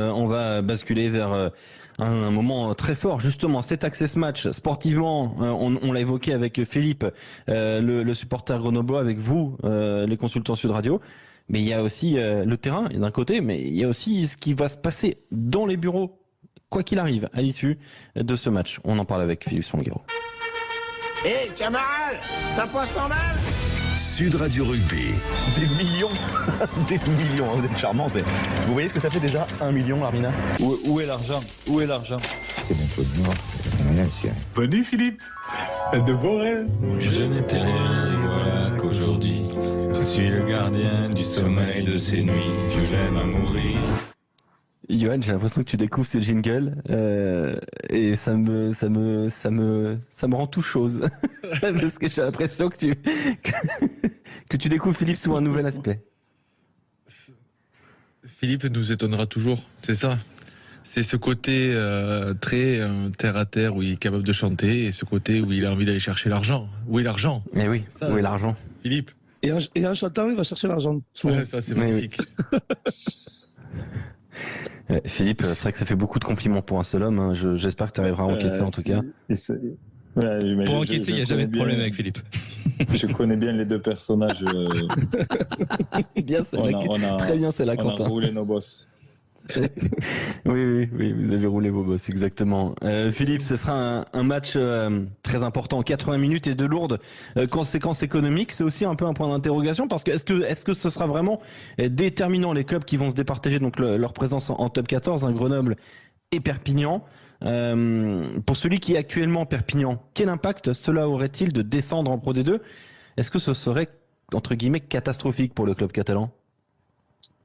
On va basculer vers un moment très fort, justement, cet Access Match. Sportivement, on l'a évoqué avec Philippe, le supporter grenoblois, avec vous, les consultants Sud Radio. Mais il y a aussi le terrain, d'un côté, mais il y a aussi ce qui va se passer dans les bureaux, quoi qu'il arrive, à l'issue de ce match. On en parle avec Philippe Spanghero. Hé, camarade, t'as pas 100 balles? Sud Radio Rugby. Des millions, des millions, vous êtes charmante. Vous voyez ce que ça fait déjà 1 million, Armina? Où est l'argent? Où est l'argent? C'est bon, faut le dire. Bonne nuit, Philippe. De beaux rêves. Je n'étais rien et voilà qu'aujourd'hui, je suis le gardien du sommeil de ces nuits. Je l'aime à mourir. Johan, j'ai l'impression que tu découvres ce jingle et ça me rend tout chose parce que j'ai l'impression que tu découvres Philippe sous un nouvel aspect. Philippe nous étonnera toujours, c'est ça. C'est ce côté très terre à terre où il est capable de chanter et ce côté où il a envie d'aller chercher l'argent. Où est l'argent? Eh oui, ça, où est l'argent? Philippe. Et en chantant, il va chercher l'argent. Ouais, ça c'est magnifique. Philippe, c'est vrai que ça fait beaucoup de compliments pour un seul homme. Hein. J'espère que tu arriveras à encaisser en tout cas. Pour encaisser, il n'y a jamais de problème avec Philippe. Je connais bien les deux personnages. Bien, très bien, c'est là, Quentin. On a roulé nos bosses. Oui, vous avez roulé vos bosses, exactement. Philippe, ce sera un match très important, 80 minutes et de lourdes conséquences économiques. C'est aussi un peu un point d'interrogation parce que est-ce que ce sera vraiment déterminant, les clubs qui vont se départager donc leur présence en top 14, Grenoble et Perpignan. Pour celui qui est actuellement Perpignan, quel impact cela aurait-il de descendre en Pro D2? Est-ce que ce serait entre guillemets catastrophique pour le club catalan?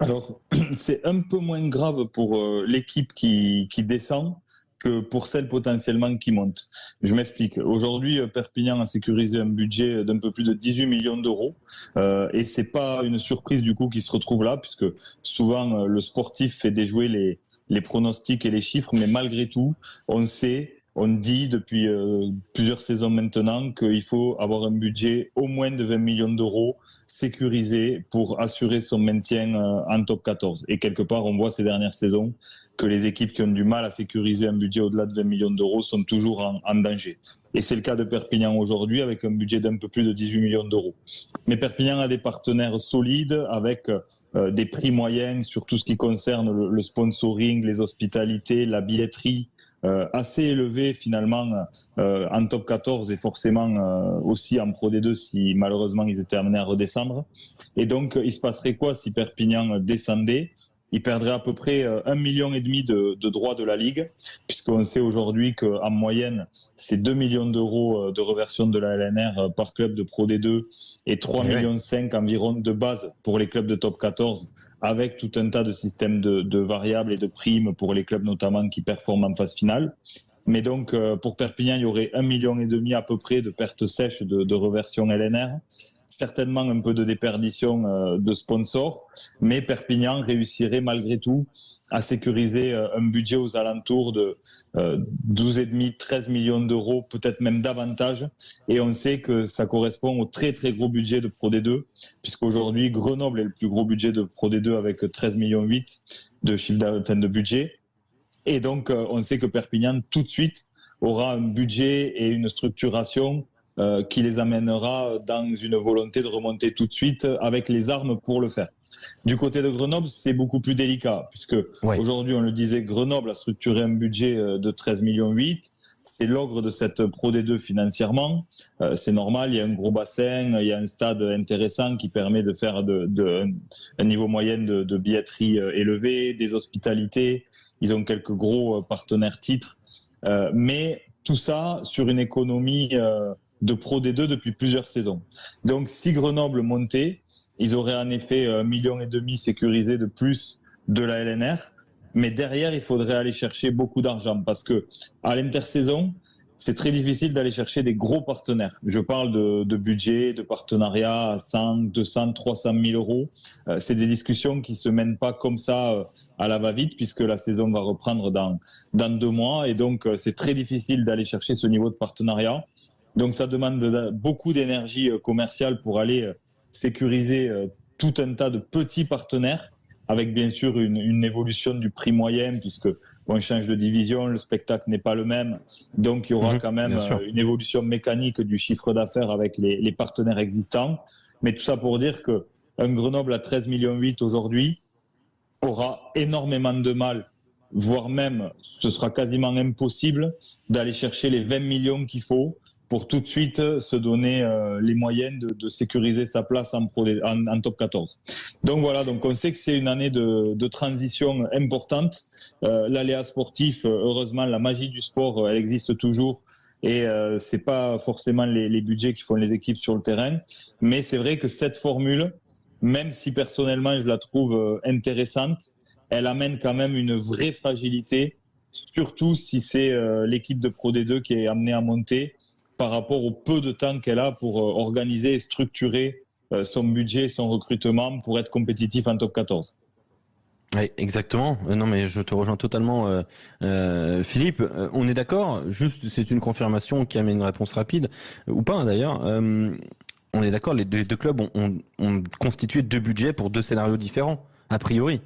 Alors, c'est un peu moins grave pour l'équipe qui descend que pour celle potentiellement qui monte. Je m'explique. Aujourd'hui, Perpignan a sécurisé un budget d'un peu plus de 18 millions d'euros et c'est pas une surprise du coup qui se retrouve là, puisque souvent le sportif fait déjouer les pronostics et les chiffres, mais malgré tout, on dit depuis plusieurs saisons maintenant qu'il faut avoir un budget au moins de 20 millions d'euros sécurisé pour assurer son maintien en top 14. Et quelque part, on voit ces dernières saisons que les équipes qui ont du mal à sécuriser un budget au-delà de 20 millions d'euros sont toujours en danger. Et c'est le cas de Perpignan aujourd'hui avec un budget d'un peu plus de 18 millions d'euros. Mais Perpignan a des partenaires solides avec des prix moyens sur tout ce qui concerne le sponsoring, les hospitalités, la billetterie, assez élevé finalement en top 14 et forcément aussi en Pro D2 si malheureusement ils étaient amenés à redescendre. Et donc il se passerait quoi si Perpignan descendait? Il perdrait à peu près 1,5 million de droits de la Ligue, puisqu'on sait aujourd'hui qu'en moyenne, c'est 2 millions d'euros de reversion de la LNR par club de Pro D2 et 3,5 millions environ de base pour les clubs de top 14, avec tout un tas de systèmes de variables et de primes pour les clubs notamment qui performent en phase finale. Mais donc, pour Perpignan, il y aurait 1,5 million à peu près de pertes sèches de reversion LNR. Certainement un peu de déperdition de sponsors, mais Perpignan réussirait malgré tout à sécuriser un budget aux alentours de 12,5, 13 millions d'euros, peut-être même davantage. Et on sait que ça correspond au très très gros budget de Pro D2, puisqu'aujourd'hui Grenoble est le plus gros budget de Pro D2 avec 13,8 millions de budget. Et donc on sait que Perpignan tout de suite aura un budget et une structuration qui les amènera dans une volonté de remonter tout de suite avec les armes pour le faire. Du côté de Grenoble, c'est beaucoup plus délicat, puisque aujourd'hui, on le disait, Grenoble a structuré un budget de 13,8 millions. C'est l'ogre de cette Pro D2 financièrement. C'est normal, il y a un gros bassin, il y a un stade intéressant qui permet de faire un niveau moyen de billetterie élevé, des hospitalités. Ils ont quelques gros partenaires titres. Mais tout ça sur une économie de Pro D2 depuis plusieurs saisons. Donc, si Grenoble montait, ils auraient en effet 1,5 million sécurisé de plus de la LNR. Mais derrière, il faudrait aller chercher beaucoup d'argent parce que à l'intersaison, c'est très difficile d'aller chercher des gros partenaires. Je parle de budget, de partenariat à 100, 200, 300 000 euros. C'est des discussions qui se mènent pas comme ça à la va-vite puisque la saison va reprendre dans 2 mois. Et donc, c'est très difficile d'aller chercher ce niveau de partenariat. Donc ça demande beaucoup d'énergie commerciale pour aller sécuriser tout un tas de petits partenaires avec bien sûr une évolution du prix moyen, puisque on change de division, le spectacle n'est pas le même. Donc, il y aura quand même une évolution mécanique du chiffre d'affaires avec les partenaires existants. Mais tout ça pour dire qu'un Grenoble à 13,8 millions aujourd'hui aura énormément de mal, voire même ce sera quasiment impossible d'aller chercher les 20 millions qu'il faut pour tout de suite se donner les moyens de sécuriser sa place en top 14. Donc voilà, donc on sait que c'est une année de transition importante. L'aléa sportif, heureusement, la magie du sport, elle existe toujours. Et c'est pas forcément les budgets qui font les équipes sur le terrain. Mais c'est vrai que cette formule, même si personnellement je la trouve intéressante, elle amène quand même une vraie fragilité, surtout si c'est l'équipe de Pro D2 qui est amenée à monter par rapport au peu de temps qu'elle a pour organiser et structurer son budget, son recrutement pour être compétitif en top 14. Oui, exactement. Non, mais je te rejoins totalement, Philippe. On est d'accord. Juste, c'est une confirmation qui amène une réponse rapide, ou pas d'ailleurs. On est d'accord. Les deux clubs ont constitué deux budgets pour deux scénarios différents, a priori.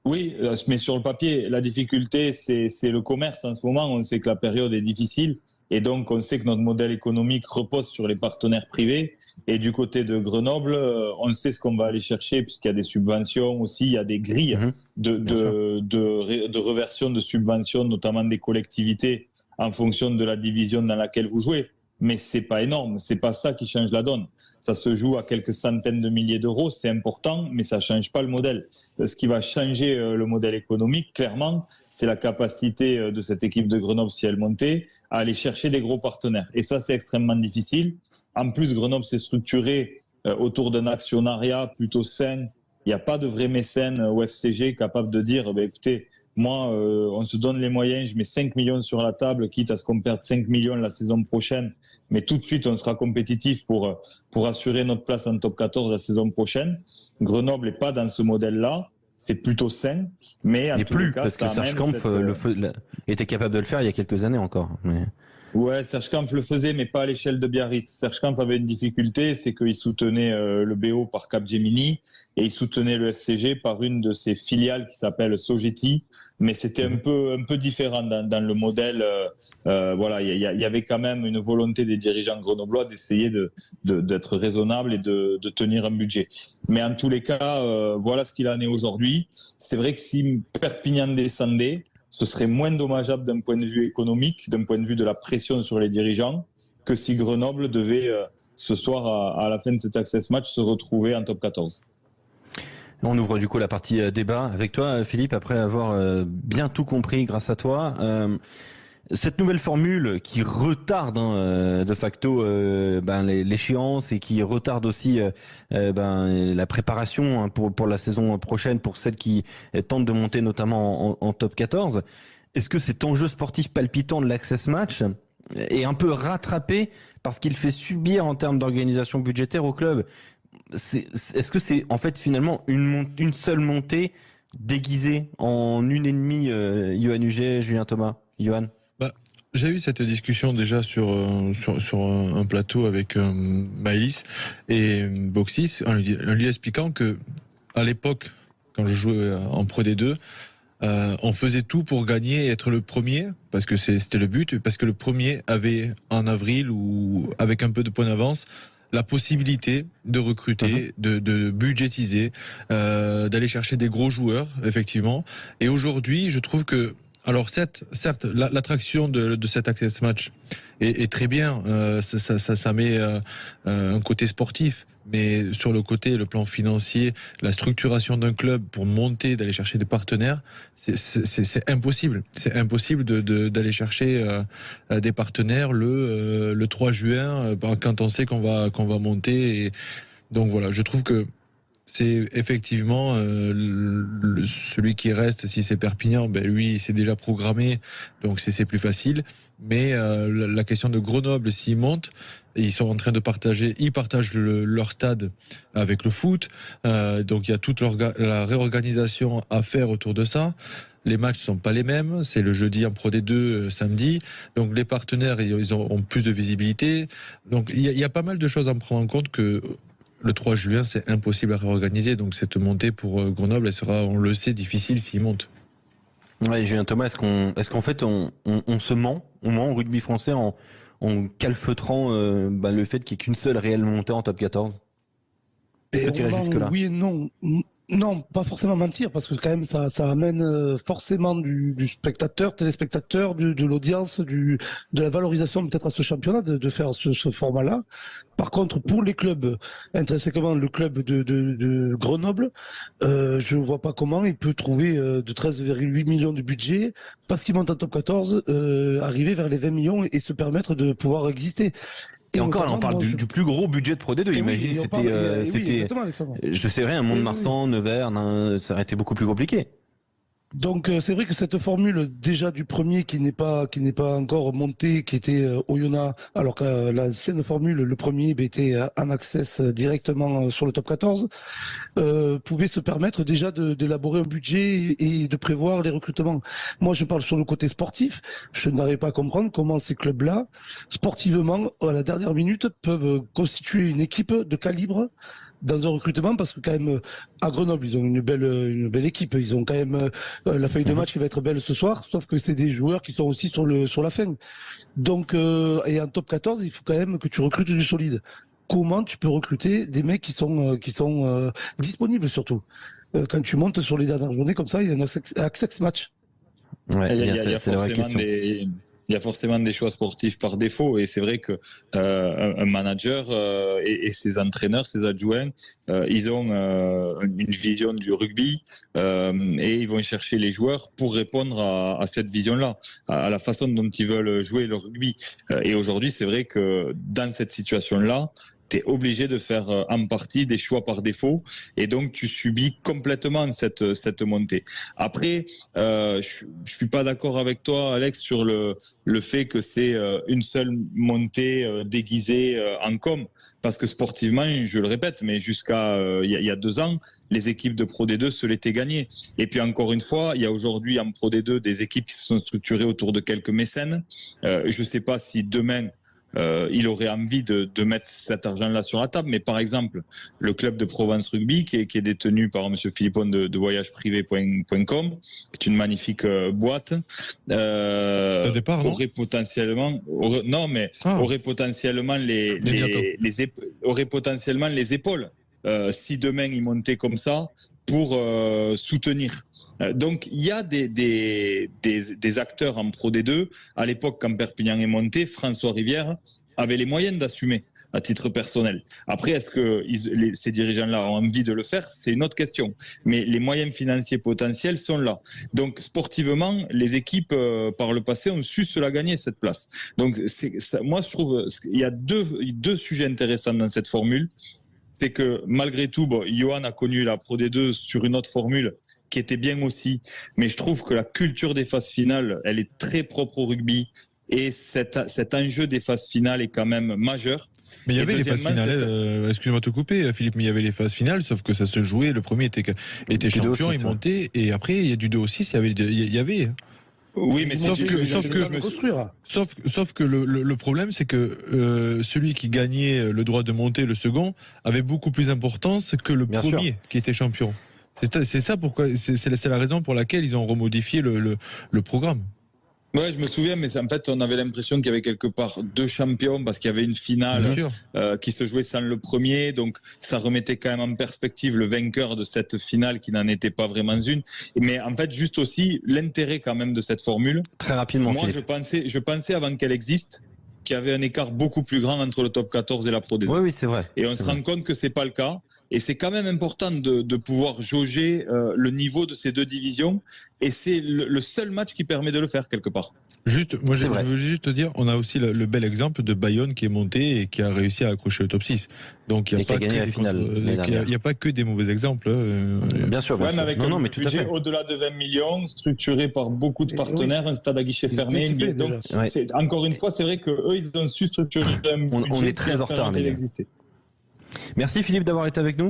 Oui, mais sur le papier, la difficulté, c'est le commerce. En ce moment, on sait que la période est difficile et donc on sait que notre modèle économique repose sur les partenaires privés. Et du côté de Grenoble, on sait ce qu'on va aller chercher puisqu'il y a des subventions aussi, il y a des grilles de reversion de subventions, notamment des collectivités en fonction de la division dans laquelle vous jouez. Mais c'est pas énorme, c'est pas ça qui change la donne. Ça se joue à quelques centaines de milliers d'euros, c'est important, mais ça change pas le modèle. Ce qui va changer le modèle économique, clairement, c'est la capacité de cette équipe de Grenoble, si elle montait, à aller chercher des gros partenaires. Et ça, c'est extrêmement difficile. En plus, Grenoble s'est structuré autour d'un actionnariat plutôt sain. Il n'y a pas de vrai mécène au FCG capable de dire, écoutez, moi, on se donne les moyens, je mets 5 millions sur la table, quitte à ce qu'on perde 5 millions la saison prochaine, mais tout de suite, on sera compétitif pour assurer notre place en top 14 la saison prochaine. Grenoble n'est pas dans ce modèle-là, c'est plutôt sain, mais en tous les cas, parce que Serge Kampf était capable de le faire il y a quelques années encore. Mais... Ouais, Serge Kampf le faisait, mais pas à l'échelle de Biarritz. Serge Kampf avait une difficulté, c'est qu'il soutenait le BO par Capgemini et il soutenait le FCG par une de ses filiales qui s'appelle Sogeti, mais c'était un peu différent dans le modèle. Voilà, il y avait quand même une volonté des dirigeants grenoblois d'essayer d'être raisonnable et de tenir un budget. Mais en tous les cas, voilà ce qu'il en est aujourd'hui. C'est vrai que si Perpignan descendait, ce serait moins dommageable d'un point de vue économique, d'un point de vue de la pression sur les dirigeants, que si Grenoble devait, ce soir, à la fin de cet Access Match, se retrouver en top 14. On ouvre du coup la partie débat avec toi, Philippe, après avoir bien tout compris grâce à toi. Cette nouvelle formule qui retarde de facto l'échéance et qui retarde aussi la préparation pour la saison prochaine pour celles qui tentent de monter notamment en top 14. Est-ce que cet enjeu sportif palpitant de l'Access Match est un peu rattrapé parce qu'il fait subir en termes d'organisation budgétaire au club? Est-ce que c'est en fait finalement une seule montée déguisée en 1,5, Johan Huget, Julien Thomas? Johan? J'ai eu cette discussion déjà sur un plateau avec Maëlys et Boxis, en lui expliquant que à l'époque, quand je jouais en Pro D2, on faisait tout pour gagner et être le premier, parce que c'était le but, parce que le premier avait en avril ou avec un peu de points d'avance la possibilité de recruter, de budgétiser, d'aller chercher des gros joueurs, effectivement. Et aujourd'hui, je trouve que alors certes, l'attraction de cet Access Match est très bien, ça met un côté sportif, mais sur le plan financier, la structuration d'un club pour monter, d'aller chercher des partenaires, c'est impossible. C'est impossible d'aller chercher des partenaires le 3 juin quand on sait qu'on va monter. Et donc voilà, je trouve que c'est effectivement celui qui reste, si c'est Perpignan, lui c'est déjà programmé, donc c'est plus facile. Mais la question de Grenoble, s'ils montent, ils sont en train de ils partagent leur stade avec le foot, donc il y a toute la réorganisation à faire autour de ça. Les matchs ne sont pas les mêmes, c'est le jeudi en Pro D2, samedi, donc les partenaires ils ont plus de visibilité. Donc il y a pas mal de choses à prendre en compte que le 3 juin, c'est impossible à réorganiser. Donc cette montée pour Grenoble, elle sera, on le sait, difficile s'ils montent. Ouais, Julien Thomas, est-ce qu'en fait on se ment, au rugby français en calfeutrant le fait qu'il n'y ait qu'une seule réelle montée en top 14 ? Est-ce que tu irais jusque-là ? Oui et non. Non, pas forcément mentir, parce que quand même ça amène forcément du spectateur, téléspectateur, de l'audience, de la valorisation peut-être à ce championnat de faire ce format-là. Par contre, pour les clubs, intrinsèquement le club de Grenoble, je ne vois pas comment il peut trouver de 13,8 millions de budget parce qu'il monte en top 14, arriver vers les 20 millions et se permettre de pouvoir exister. Et encore, là, on parle du plus gros budget de Pro D2. Imagine, c'était, je sais rien, Mont-de-Marsan, Nevers, ça aurait été beaucoup plus compliqué. Donc c'est vrai que cette formule déjà du premier qui n'est pas encore monté, qui était Oyonnax, alors que l'ancienne formule, le premier était en access directement sur le top 14, pouvait se permettre déjà d'élaborer un budget et de prévoir les recrutements. Moi je parle sur le côté sportif, je n'arrive pas à comprendre comment ces clubs-là, sportivement, à la dernière minute, peuvent constituer une équipe de calibre dans un recrutement, parce que quand même à Grenoble ils ont une belle équipe, ils ont quand même la feuille de match qui va être belle ce soir, sauf que c'est des joueurs qui sont aussi sur la fin. Donc et en top 14 il faut quand même que tu recrutes du solide. Comment tu peux recruter des mecs qui sont disponibles, surtout quand tu montes sur les dernières journées comme ça, il y a un access match. Ouais, il y a forcément des choix sportifs par défaut, et c'est vrai que un manager et ses entraîneurs, ses adjoints, ils ont une vision du rugby et ils vont chercher les joueurs pour répondre à cette vision-là, à la façon dont ils veulent jouer le rugby. Et aujourd'hui, c'est vrai que dans cette situation-là, tu es obligé de faire en partie des choix par défaut, et donc tu subis complètement cette montée. Après, je suis pas d'accord avec toi, Alex, sur le fait que c'est une seule montée déguisée en com, parce que sportivement, je le répète, mais jusqu'à il y a 2 ans, les équipes de Pro D2 se l'étaient gagnées. Et puis encore une fois, il y a aujourd'hui en Pro D2 des équipes qui se sont structurées autour de quelques mécènes. Je sais pas si demain il aurait envie de mettre cet argent-là sur la table, mais par exemple le club de Provence Rugby qui est détenu par Monsieur Philippon de voyagesprivé.com, qui est une magnifique boîte, aurait potentiellement les épaules si demain il montait comme ça pour soutenir. Donc il y a des acteurs en Pro D2. À l'époque, quand Perpignan est monté, François Rivière avait les moyens d'assumer à titre personnel. Après, est-ce que ces dirigeants-là ont envie de le faire ? C'est une autre question. Mais les moyens financiers potentiels sont là. Donc sportivement, les équipes par le passé ont su se la gagner, cette place. Donc moi je trouve il y a deux sujets intéressants dans cette formule. C'est que malgré tout, Johan a connu la Pro D2 sur une autre formule qui était bien aussi, mais je trouve que la culture des phases finales, elle est très propre au rugby, et cet enjeu des phases finales est quand même majeur. Mais il y avait les phases finales, excuse-moi de te couper Philippe, mais il y avait les phases finales, sauf que ça se jouait, le premier était champion, il montait, et après il y a du 2-6, il y avait. Oui, mais sauf que le problème, c'est que celui qui gagnait le droit de monter, le second, avait beaucoup plus d'importance que le premier qui était champion. C'est ça pourquoi, c'est la raison pour laquelle ils ont remodifié le programme. Ouais, je me souviens, mais en fait, on avait l'impression qu'il y avait quelque part 2 champions, parce qu'il y avait une finale qui se jouait sans le premier, donc ça remettait quand même en perspective le vainqueur de cette finale qui n'en était pas vraiment une. Mais en fait, juste aussi l'intérêt quand même de cette formule. Très rapidement. Moi, je pensais avant qu'elle existe qu'il y avait un écart beaucoup plus grand entre le top 14 et la Pro D2. Oui, c'est vrai. Et on se rend compte que c'est pas le cas. Et c'est quand même important de pouvoir jauger le niveau de ces 2 divisions. Et c'est le seul match qui permet de le faire quelque part. Moi, je veux juste te dire, on a aussi le bel exemple de Bayonne qui est monté et qui a réussi à accrocher le top 6. Donc il n'y a pas que des mauvais exemples. Bien sûr. Mais avec un budget au-delà de 20 millions, structuré par beaucoup de partenaires, un stade à guichet fermé. Donc, encore une fois, c'est vrai qu'eux, ils ont su structurer un budget. On est très en retard. Merci Philippe d'avoir été avec nous.